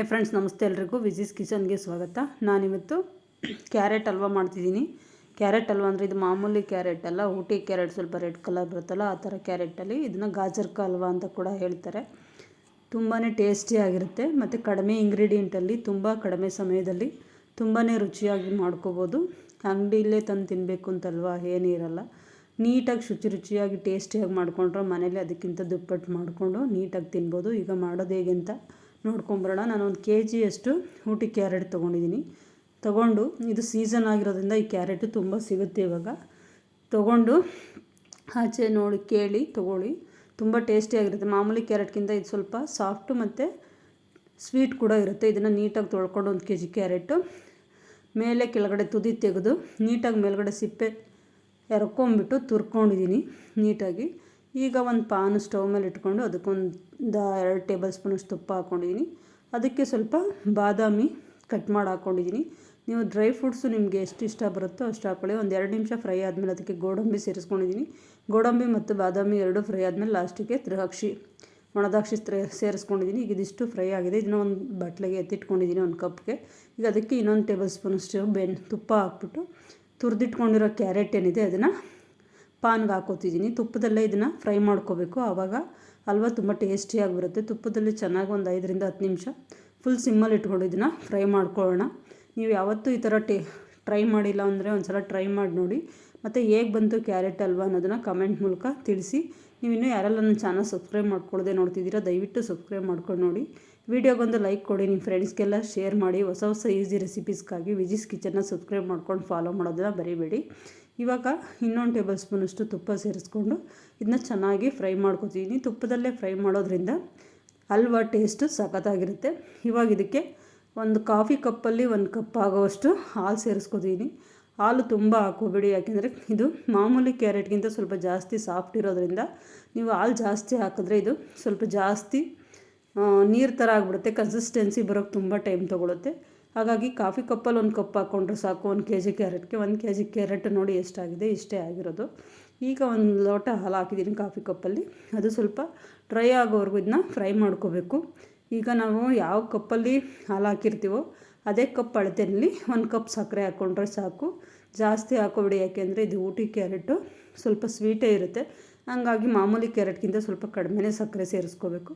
Hi friends, ನಮಸ್ತೆ ಎಲ್ರಿಗೂ. ವಿಜಿಸ್ ಕಿಚನ್ಗೆ ಸ್ವಾಗತ. ನಾನಿವತ್ತು ಕ್ಯಾರೆಟ್ ಹಲ್ವಾ ಮಾಡ್ತಿದ್ದೀನಿ. ಕ್ಯಾರೆಟ್ ಹಲ್ವಾ ಅಂದರೆ ಇದು ಮಾಮೂಲಿ ಕ್ಯಾರೆಟ್ ಅಲ್ಲ, ಊಟಿ ಕ್ಯಾರೆಟ್, ಸ್ವಲ್ಪ ರೆಡ್ ಕಲರ್ ಬರುತ್ತಲ್ಲ ಆ ಥರ ಕ್ಯಾರೆಟಲ್ಲಿ ಇದನ್ನು ಗಾಜರ್ಕ ಹಲ್ವಾ ಅಂತ ಕೂಡ ಹೇಳ್ತಾರೆ. ತುಂಬಾ ಟೇಸ್ಟಿಯಾಗಿರುತ್ತೆ ಮತ್ತು ಕಡಿಮೆ ಇಂಗ್ರೀಡಿಯೆಂಟಲ್ಲಿ ತುಂಬ ಕಡಿಮೆ ಸಮಯದಲ್ಲಿ ತುಂಬಾ ರುಚಿಯಾಗಿ ಮಾಡ್ಕೋಬೋದು. ಅಂಗಡಿಯಲ್ಲೇ ತಂದು ತಿನ್ನಬೇಕು ಅಂತಲ್ವಾ, ಏನಿರಲ್ಲ. ನೀಟಾಗಿ ರುಚಿಯಾಗಿ ಟೇಸ್ಟಿಯಾಗಿ ಮಾಡಿಕೊಂಡ್ರೆ ಮನೇಲಿ ಅದಕ್ಕಿಂತ ದುಪ್ಪಟ್ಟು ಮಾಡಿಕೊಂಡು ನೀಟಾಗಿ ತಿನ್ಬೋದು. ಈಗ ಮಾಡೋದು ಹೇಗೆ ಅಂತ ನೋಡ್ಕೊಂಬರೋಣ. ನಾನು 1 kg ಊಟಿ ಕ್ಯಾರೆಟ್ ತೊಗೊಂಡು ಇದು ಸೀಸನ್ ಆಗಿರೋದ್ರಿಂದ ಈ ಕ್ಯಾರೆಟು ತುಂಬ ಸಿಗುತ್ತೆ ಇವಾಗ. ತೊಗೊಂಡು ಆಚೆ ನೋಡಿ ಕೇಳಿ ತೊಗೊಳ್ಳಿ, ತುಂಬ ಟೇಸ್ಟಿಯಾಗಿರುತ್ತೆ. ಮಾಮೂಲಿ ಕ್ಯಾರೆಟ್ಗಿಂತ ಇದು ಸ್ವಲ್ಪ ಸಾಫ್ಟು ಮತ್ತು ಸ್ವೀಟ್ ಕೂಡ ಇರುತ್ತೆ. ಇದನ್ನು ನೀಟಾಗಿ ತೊಳ್ಕೊಂಡು 1 kg ಕ್ಯಾರೆಟು ಮೇಲೆ ಕೆಳಗಡೆ ತುದಿ ತೆಗೆದು ನೀಟಾಗಿ ಮೇಲ್ಗಡೆ ಸಿಪ್ಪೆ ಎರ್ಕೊಂಬಿಟ್ಟು ತುರ್ಕೊಂಡಿದ್ದೀನಿ ನೀಟಾಗಿ. ಈಗ ಒಂದು ಪಾನು ಸ್ಟವ್ ಮೇಲೆ ಇಟ್ಕೊಂಡು ಅದಕ್ಕೊಂದು 2 ಟೇಬಲ್ ಸ್ಪೂನಷ್ಟು ತುಪ್ಪ ಹಾಕ್ಕೊಂಡಿದ್ದೀನಿ. ಅದಕ್ಕೆ ಸ್ವಲ್ಪ ಬಾದಾಮಿ ಕಟ್ ಮಾಡಿ ಹಾಕ್ಕೊಂಡಿದ್ದೀನಿ. ನೀವು ಡ್ರೈ ಫ್ರೂಟ್ಸು ನಿಮಗೆ ಎಷ್ಟು ಇಷ್ಟ ಬರುತ್ತೋ ಅಷ್ಟು ಹಾಕ್ಕೊಳ್ಳಿ. ಒಂದು 2 ನಿಮಿಷ ಫ್ರೈ ಆದಮೇಲೆ ಅದಕ್ಕೆ ಗೋಡಂಬಿ ಸೇರಿಸ್ಕೊಂಡಿದ್ದೀನಿ. ಗೋಡಂಬಿ ಮತ್ತು ಬಾದಾಮಿ 2 ಫ್ರೈ ಆದಮೇಲೆ ಲಾಸ್ಟಿಗೆ ಒಣದ್ರಾಕ್ಷಿ ಸೇರಿಸ್ಕೊಂಡಿದ್ದೀನಿ. ಈಗ ಇದಿಷ್ಟು ಫ್ರೈ ಆಗಿದೆ. ಇದನ್ನ ಒಂದು ಬಟ್ಲಿಗೆ ಎತ್ತಿಟ್ಕೊಂಡಿದ್ದೀನಿ 1 ಕಪ್ಗೆ. ಈಗ ಅದಕ್ಕೆ ಇನ್ನೊಂದು ಟೇಬಲ್ ಸ್ಪೂನಷ್ಟು ತುಪ್ಪ ಹಾಕ್ಬಿಟ್ಟು ತುರಿದಿಟ್ಕೊಂಡಿರೋ ಕ್ಯಾರೆಟ್ ಏನಿದೆ ಅದನ್ನು ಪಾನ್ಗೆ ಹಾಕೋತಿದ್ದೀನಿ. ತುಪ್ಪದಲ್ಲೇ ಇದನ್ನು ಫ್ರೈ ಮಾಡ್ಕೋಬೇಕು, ಆವಾಗ ಹಲ್ವಾ ತುಂಬ ಟೇಸ್ಟಿಯಾಗಿ ಬರುತ್ತೆ. ತುಪ್ಪದಲ್ಲಿ ಚೆನ್ನಾಗಿ ಒಂದು 5 ರಿಂದ 10 ನಿಮಿಷ ಫುಲ್ ಸಿಮ್ಮಲ್ಲಿ ಇಟ್ಕೊಂಡು ಇದನ್ನು ಫ್ರೈ ಮಾಡ್ಕೊಳ್ಳೋಣ. ನೀವು ಯಾವತ್ತೂ ಈ ಥರ ಟ್ರೈ ಮಾಡಿಲ್ಲ ಅಂದರೆ ಒಂದು ಸಲ ಟ್ರೈ ಮಾಡಿ ನೋಡಿ. ಮತ್ತು ಹೇಗೆ ಬಂತು ಕ್ಯಾರೆಟ್ ಹಲ್ವಾ ಅನ್ನೋದನ್ನು ಕಮೆಂಟ್ ಮೂಲಕ ತಿಳಿಸಿ. ನೀವು ಇನ್ನೂ ಯಾರೆಲ್ಲ ನನ್ನ ಚಾನಲ್ ಸಬ್ಸ್ಕ್ರೈಬ್ ಮಾಡ್ಕೊಳ್ಳದೆ ನೋಡ್ತಿದ್ದೀರಾ, ದಯವಿಟ್ಟು ಸಬ್ಸ್ಕ್ರೈಬ್ ಮಾಡ್ಕೊಂಡು ನೋಡಿ. ವಿಡಿಯೋಗೊಂದು ಲೈಕ್ ಕೊಡಿ, ನಿಮ್ಮ ಫ್ರೆಂಡ್ಸ್ಗೆಲ್ಲ ಶೇರ್ ಮಾಡಿ. ಹೊಸ ಈಸಿ ರೆಸಿಪೀಸ್ಗಾಗಿ ವಿಜಿಸ್ ಕಿಚನ್ನ ಸಬ್ಸ್ಕ್ರೈಬ್ ಮಾಡ್ಕೊಂಡು ಫಾಲೋ ಮಾಡೋದನ್ನ ಮರಿಬೇಡಿ. ಇವಾಗ ಇನ್ನೊಂದು ಟೇಬಲ್ ಸ್ಪೂನಷ್ಟು ತುಪ್ಪ ಸೇರಿಸ್ಕೊಂಡು ಇದನ್ನ ಚೆನ್ನಾಗಿ ಫ್ರೈ ಮಾಡ್ಕೊತಿದ್ದೀನಿ. ತುಪ್ಪದಲ್ಲೇ ಫ್ರೈ ಮಾಡೋದ್ರಿಂದ ಹಲ್ವಾ ಟೇಸ್ಟು ಸಖತ್ತಾಗಿರುತ್ತೆ. ಇವಾಗ ಇದಕ್ಕೆ ಒಂದು ಕಾಫಿ ಕಪ್ಪಲ್ಲಿ 1 ಕಪ್ ಆಗೋವಷ್ಟು ಹಾಲು ಸೇರಿಸ್ಕೊತೀನಿ. ಹಾಲು ತುಂಬ ಹಾಕೋಬೇಡಿ, ಯಾಕೆಂದರೆ ಇದು ಮಾಮೂಲಿ ಕ್ಯಾರೆಟ್ಗಿಂತ ಸ್ವಲ್ಪ ಜಾಸ್ತಿ ಸಾಫ್ಟ್ ಇರೋದ್ರಿಂದ ನೀವು ಹಾಲು ಜಾಸ್ತಿ ಹಾಕಿದ್ರೆ ಇದು ಸ್ವಲ್ಪ ಜಾಸ್ತಿ ನೀರು ಥರ ಆಗಿಬಿಡುತ್ತೆ. ಕನ್ಸಿಸ್ಟೆನ್ಸಿ ಬರೋಕ್ಕೆ ತುಂಬ ಟೈಮ್ ತೊಗೊಳುತ್ತೆ. ಹಾಗಾಗಿ ಕಾಫಿ ಕಪ್ಪಲ್ಲಿ 1 ಕಪ್ ಹಾಕ್ಕೊಂಡ್ರೆ ಸಾಕು 1 kg ಕ್ಯಾರೆಟ್ಗೆ. 1 kg ಕ್ಯಾರೆಟ್ ನೋಡಿ ಎಷ್ಟಾಗಿದೆ, ಇಷ್ಟೇ ಆಗಿರೋದು. ಈಗ 1 ಲೋಟ ಹಾಲು ಹಾಕಿದ್ದೀನಿ ಕಾಫಿ ಕಪ್ಪಲ್ಲಿ. ಅದು ಸ್ವಲ್ಪ ಡ್ರೈ ಆಗೋವರೆಗೂ ಇದನ್ನ ಫ್ರೈ ಮಾಡ್ಕೋಬೇಕು. ಈಗ ನಾವು ಯಾವ ಕಪ್ಪಲ್ಲಿ ಹಾಲು ಹಾಕಿರ್ತೀವೋ ಅದೇ ಕಪ್ ಅಳತೆಯಲ್ಲಿ 1 ಕಪ್ ಸಕ್ಕರೆ ಹಾಕ್ಕೊಂಡ್ರೆ ಸಾಕು. ಜಾಸ್ತಿ ಹಾಕೋಬಿಡಿ, ಯಾಕೆಂದರೆ ಇದು ಊಟಿ ಕ್ಯಾರೆಟು ಸ್ವಲ್ಪ ಸ್ವೀಟೇ ಇರುತ್ತೆ. ಹಂಗಾಗಿ ಮಾಮೂಲಿ ಕ್ಯಾರೆಟ್ಗಿಂತ ಸ್ವಲ್ಪ ಕಡಿಮೆನೇ ಸಕ್ಕರೆ ಸೇರಿಸ್ಕೋಬೇಕು.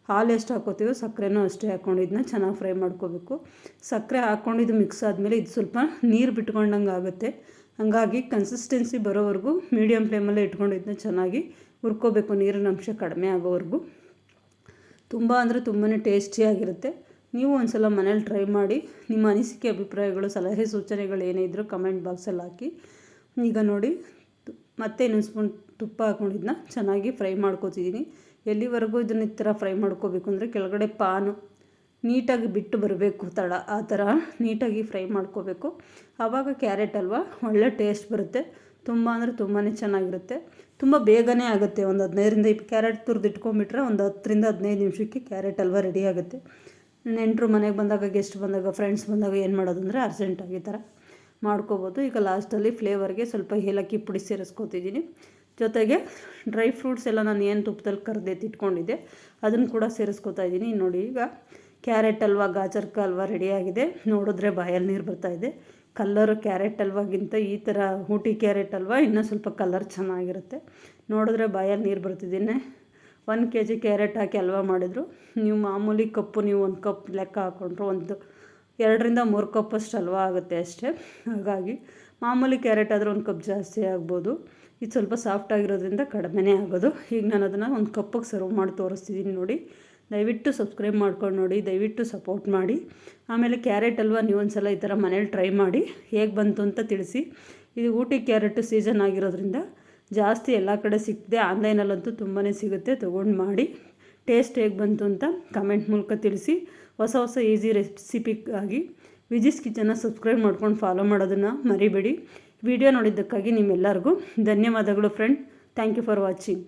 ಹಾಲು ಎಷ್ಟು ಹಾಕೋತೀವೋ ಸಕ್ಕರೆನೂ ಅಷ್ಟೇ ಹಾಕ್ಕೊಂಡು ಇದನ್ನ ಚೆನ್ನಾಗಿ ಫ್ರೈ ಮಾಡ್ಕೋಬೇಕು. ಸಕ್ಕರೆ ಹಾಕ್ಕೊಂಡು ಇದು ಮಿಕ್ಸ್ ಆದಮೇಲೆ ಇದು ಸ್ವಲ್ಪ ನೀರು ಬಿಟ್ಕೊಂಡಂಗೆ ಆಗುತ್ತೆ. ಹಾಗಾಗಿ ಕನ್ಸಿಸ್ಟೆನ್ಸಿ ಬರೋವರೆಗೂ ಮೀಡಿಯಮ್ ಫ್ಲೇಮಲ್ಲೇ ಇಟ್ಕೊಂಡು ಇದನ್ನ ಚೆನ್ನಾಗಿ ಹುರ್ಕೋಬೇಕು, ನೀರಿನ ಅಂಶ ಕಡಿಮೆ ಆಗೋವರೆಗೂ. ತುಂಬ ಅಂದರೆ ತುಂಬಾ ಟೇಸ್ಟಿಯಾಗಿರುತ್ತೆ. ನೀವು ಒಂದು ಸಲ ಮನೇಲಿ ಟ್ರೈ ಮಾಡಿ. ನಿಮ್ಮ ಅನಿಸಿಕೆ, ಅಭಿಪ್ರಾಯಗಳು, ಸಲಹೆ ಸೂಚನೆಗಳು ಏನೇ ಇದ್ದರೂ ಕಮೆಂಟ್ ಬಾಕ್ಸಲ್ಲಿ ಹಾಕಿ. ಈಗ ನೋಡಿ ಮತ್ತೆ ಇನ್ನೊಂದು ಸ್ಪೂನ್ ತುಪ್ಪ ಹಾಕ್ಕೊಂಡಿದ್ದನ್ನ ಚೆನ್ನಾಗಿ ಫ್ರೈ ಮಾಡ್ಕೋತಿದ್ದೀನಿ. ಎಲ್ಲಿವರೆಗೂ ಇದನ್ನು ಈ ಥರ ಫ್ರೈ ಮಾಡ್ಕೋಬೇಕು ಅಂದರೆ ಕೆಳಗಡೆ ಪಾನು ನೀಟಾಗಿ ಬಿಟ್ಟು ಬರಬೇಕು ತಳ, ಆ ಥರ ನೀಟಾಗಿ ಫ್ರೈ ಮಾಡ್ಕೋಬೇಕು. ಆವಾಗ ಕ್ಯಾರೆಟ್ ಹಲ್ವಾ ಒಳ್ಳೆ ಟೇಸ್ಟ್ ಬರುತ್ತೆ. ತುಂಬ ಅಂದರೆ ತುಂಬಾ ಚೆನ್ನಾಗಿರುತ್ತೆ. ತುಂಬ ಬೇಗನೆ ಆಗುತ್ತೆ. ಒಂದು 15 ರಿಂದ 20 ಕ್ಯಾರೆಟ್ ತುರಿದಿಟ್ಕೊಂಡ್ಬಿಟ್ರೆ ಒಂದು 10 ರಿಂದ 15 ನಿಮಿಷಕ್ಕೆ ಕ್ಯಾರೆಟ್ ಹಲ್ವಾ ರೆಡಿ ಆಗುತ್ತೆ. ನೆಂಟರು ಮನೆಗೆ ಬಂದಾಗ, ಗೆಸ್ಟ್ ಬಂದಾಗ, ಫ್ರೆಂಡ್ಸ್ ಬಂದಾಗ ಏನು ಮಾಡೋದು ಅಂದರೆ ಅರ್ಜೆಂಟಾಗಿ ಈ ಥರ ಮಾಡ್ಕೋಬೋದು. ಈಗ ಲಾಸ್ಟಲ್ಲಿ ಫ್ಲೇವರ್ಗೆ ಸ್ವಲ್ಪ ಏಲಕ್ಕಿ ಪುಡಿ ಸೇರಿಸ್ಕೊತಿದ್ದೀನಿ. ಜೊತೆಗೆ ಡ್ರೈ ಫ್ರೂಟ್ಸ್ ಎಲ್ಲ ನಾನು ಏನು ತುಪ್ಪದಲ್ಲಿ ಕರೆದಿಟ್ಟಿಟ್ಕೊಂಡಿದ್ದೆ ಅದನ್ನು ಕೂಡ ಸೇರಿಸ್ಕೊತಾ ಇದ್ದೀನಿ. ನೋಡಿ, ಈಗ ಕ್ಯಾರೆಟ್ ಹಲ್ವಾ, ಗಾಜರ್ಕ ಹಲ್ವಾ ರೆಡಿಯಾಗಿದೆ. ನೋಡಿದ್ರೆ ಬಾಯಲ್ಲಿ ನೀರು ಬರ್ತಾಯಿದೆ. ಕಲ್ಲರು ಕ್ಯಾರೆಟ್ ಹಲ್ವಾಗಿಂತ ಈ ಥರ ಊಟಿ ಕ್ಯಾರೆಟ್ ಹಲ್ವಾ ಇನ್ನೂ ಸ್ವಲ್ಪ ಕಲರ್ ಚೆನ್ನಾಗಿರುತ್ತೆ. ನೋಡಿದ್ರೆ ಬಾಯಲ್ಲಿ ನೀರು ಬರ್ತಿದ್ದೀನಿ. 1 kg ಕ್ಯಾರೆಟ್ ಹಾಕಿ ಹಲ್ವಾ ಮಾಡಿದ್ರು. ನೀವು ಮಾಮೂಲಿ ಕಪ್ಪು ನೀವು 1 ಕಪ್ ಲೆಕ್ಕ ಹಾಕ್ಕೊಂಡ್ರು ಒಂದು 2 ರಿಂದ 3 ಕಪ್ಪಷ್ಟು ಹಲ್ವಾ ಆಗುತ್ತೆ ಅಷ್ಟೇ. ಹಾಗಾಗಿ ಮಾಮೂಲಿ ಕ್ಯಾರೆಟ್ ಆದರೆ 1 ಕಪ್ ಜಾಸ್ತಿ ಆಗ್ಬೋದು. ಇದು ಸ್ವಲ್ಪ ಸಾಫ್ಟ್ ಆಗಿರೋದ್ರಿಂದ ಕಡಿಮೆನೇ ಆಗೋದು. ಈಗ ನಾನು ಅದನ್ನು 1 ಕಪ್ಪಿಗೆ ಸರ್ವ್ ಮಾಡಿ ತೋರಿಸ್ತಿದ್ದೀನಿ ನೋಡಿ. ದಯವಿಟ್ಟು ಸಬ್ಸ್ಕ್ರೈಬ್ ಮಾಡ್ಕೊಂಡು ನೋಡಿ, ದಯವಿಟ್ಟು ಸಪೋರ್ಟ್ ಮಾಡಿ. ಆಮೇಲೆ ಕ್ಯಾರೆಟ್ ಹಲ್ವಾ ನೀವು ಒಂದು ಸಲ ಈ ಥರ ಮನೇಲಿ ಟ್ರೈ ಮಾಡಿ, ಹೇಗೆ ಬಂತು ಅಂತ ತಿಳಿಸಿ. ಇದು ಊಟಿ ಕ್ಯಾರೆಟು ಸೀಸನ್ ಆಗಿರೋದ್ರಿಂದ ಜಾಸ್ತಿ ಎಲ್ಲ ಕಡೆ ಸಿಗ್ತದೆ. ಆನ್ಲೈನಲ್ಲಂತೂ ತುಂಬಾ ಸಿಗುತ್ತೆ, ತೊಗೊಂಡು ಮಾಡಿ. ಟೇಸ್ಟ್ ಹೇಗೆ ಬಂತು ಅಂತ ಕಮೆಂಟ್ ಮೂಲಕ ತಿಳಿಸಿ. ಹೊಸ ಈಸಿ ರೆಸಿಪಿಗಾಗಿ ವಿಜಿಸ್ ಕಿಚನ್ನ ಸಬ್ಸ್ಕ್ರೈಬ್ ಮಾಡ್ಕೊಂಡು ಫಾಲೋ ಮಾಡೋದನ್ನು ಮರಿಬೇಡಿ. ವಿಡಿಯೋ ನೋಡಿದ್ದಕ್ಕಾಗಿ ನಿಮ್ಮೆಲ್ಲರಿಗೂ ಧನ್ಯವಾದಗಳು friend. Thank you for watching.